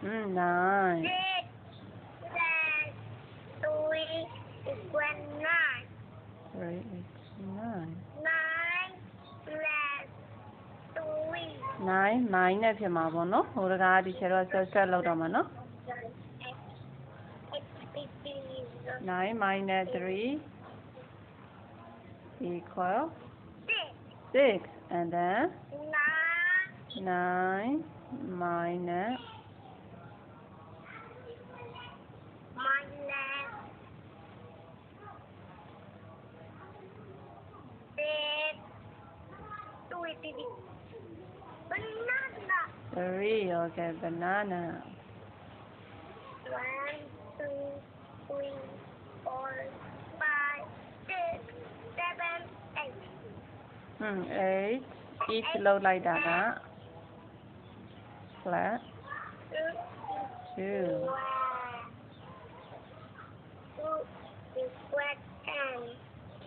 9. 3 is 9. 9 minus ဖြစ်မှာပေါ့နော်ဟိုတကားဒီချက်တော့ဆက်လောက်တော့မှာနော်9 minus 3 equal 6 and then 9 minus 3 okay banana 1 2 3 4 5 6 7 8 8 each လောက်လိုက်တာက flat 2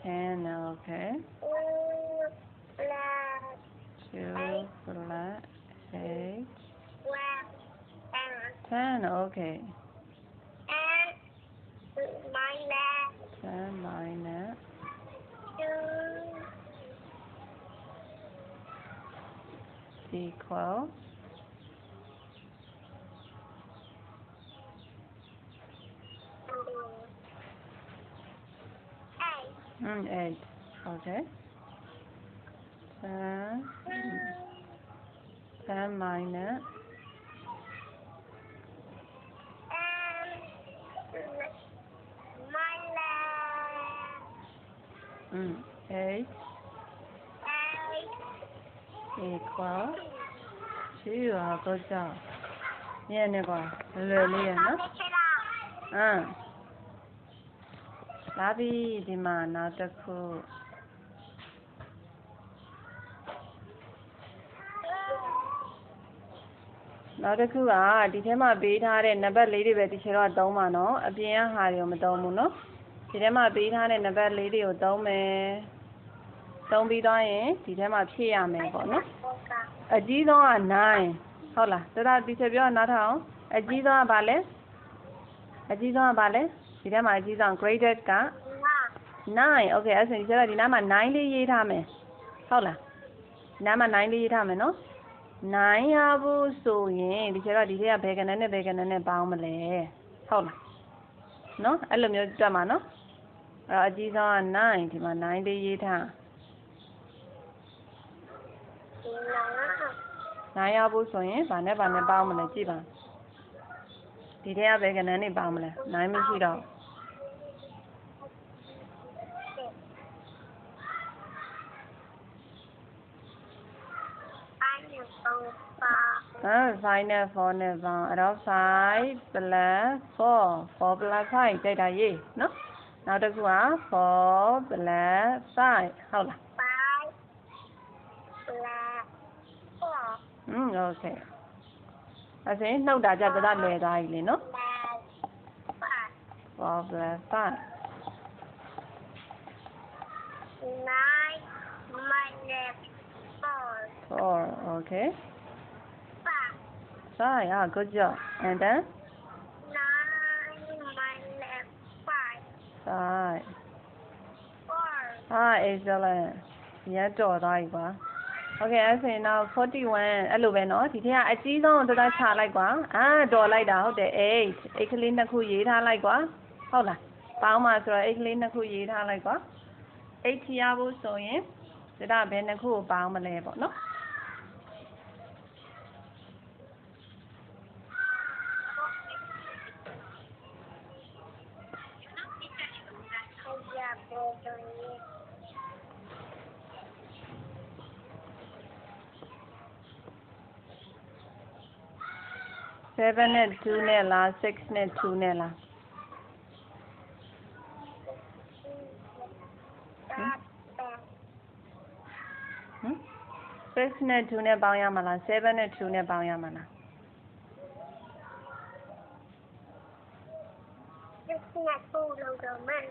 10 okay 2 flat 8 10 okay 10 minus 2 equal 8 okay 10 minus 8 equal 2 good job ညနေကွာလွယ်လေးရနော်လာပြီဒီမှာနောက်တစ်ခုနောက်တစ်ခုကဒီထဲမှာပေးထားတဲ့နံပါတ်လေးတွေပဲဒီချက်တော့သုံးပါနော်အပြင်ကဟာတွေကိုမသုံးဘူးနော်ဒီထဲမှာပေးထားတဲ့နံပါတ်လေးတွေကိုသုံးမယ်သုံးပြီးသွားရင်ဒီထဲမှာဖြည့်ရမယ်ပေါ့နော်အကြီးဆုံးက9ဟုတ်လားတော်တော်ဒီချက်ပြောနောက်ထပ်အောင်အကြီးဆုံးကဘာလဲအကြီးဆုံးကဘာလဲဒီထဲမှာအကြီးဆုံး greatest က9 okay အဲ့ဆိုဒီချက်တော့ဒီနားမှာ9လေးရေးထားမယ်ဟုတ်လားဒီနားမှာ9လေးရေးထားမယ်နော်9ရဖို့ဆိုရင်ဒီချက်တော့ဒီထဲကဘယ်ကဏ္ဍနဲ့ဘယ်ကဏ္ဍနဲ့ပေါင်းမလဲဟုတ်လားနော်အဲ့လိုမျိုးတွက်မှာနော်အဲ့တော့အကြီးဆုံးက9ဒီမှာ9လေးရေးထား9ရဖို့ဆိုရင်ဗာနဲ့ဗာနဲ့ပေါင်းမလဲကြည့်ပါဒီထဲကဘယ်ကဏ္ဍနဲ့ပေါင်းမလဲ9မရှိတော့5နဲ့4နဲ့ပေါင်းအဲ့တော့5 plus 4 plus 5ကြိုက်တာရေးနော်နောက်တစ်ခုက4 plus 5ဟုတ်လားokay အဲ့ဒါနှုတ်တာကြတော့လွယ်သွားပြီလေနော်4 plus 5 9 minus 4 okay 5 good job and then 9 minus 5 5 excellent ရတော့သွားပြီကွာokay အဲ့ဆိုရင်တော့41အဲ့လိုပဲနော်ဒီထက်ကအကြီးဆုံးကိုတော်တော်ချလိုက်ကွာတော်လိုက်တာဟုတ်တယ်8ကလေးနှစ်ခုရေးထားလိုက်ကွာဟုတ်လားပေါင်းမှာဆိုတော့8ကလေးနှစ်ခုရေးထားလိုက်ကွာ8ချရဖို့ဆိုရင်ဒါဘယ်နှစ်ခုကိုပေါင်းမလဲပေါ့နော်7နဲ့2နဲ့လား6နဲ့2နဲ့လား6နဲ့2နဲ့ပေါင်းရမှာလား7နဲ့2နဲ့ပေါင်းရမှာလား6နဲ့2လောက်တော့မယ်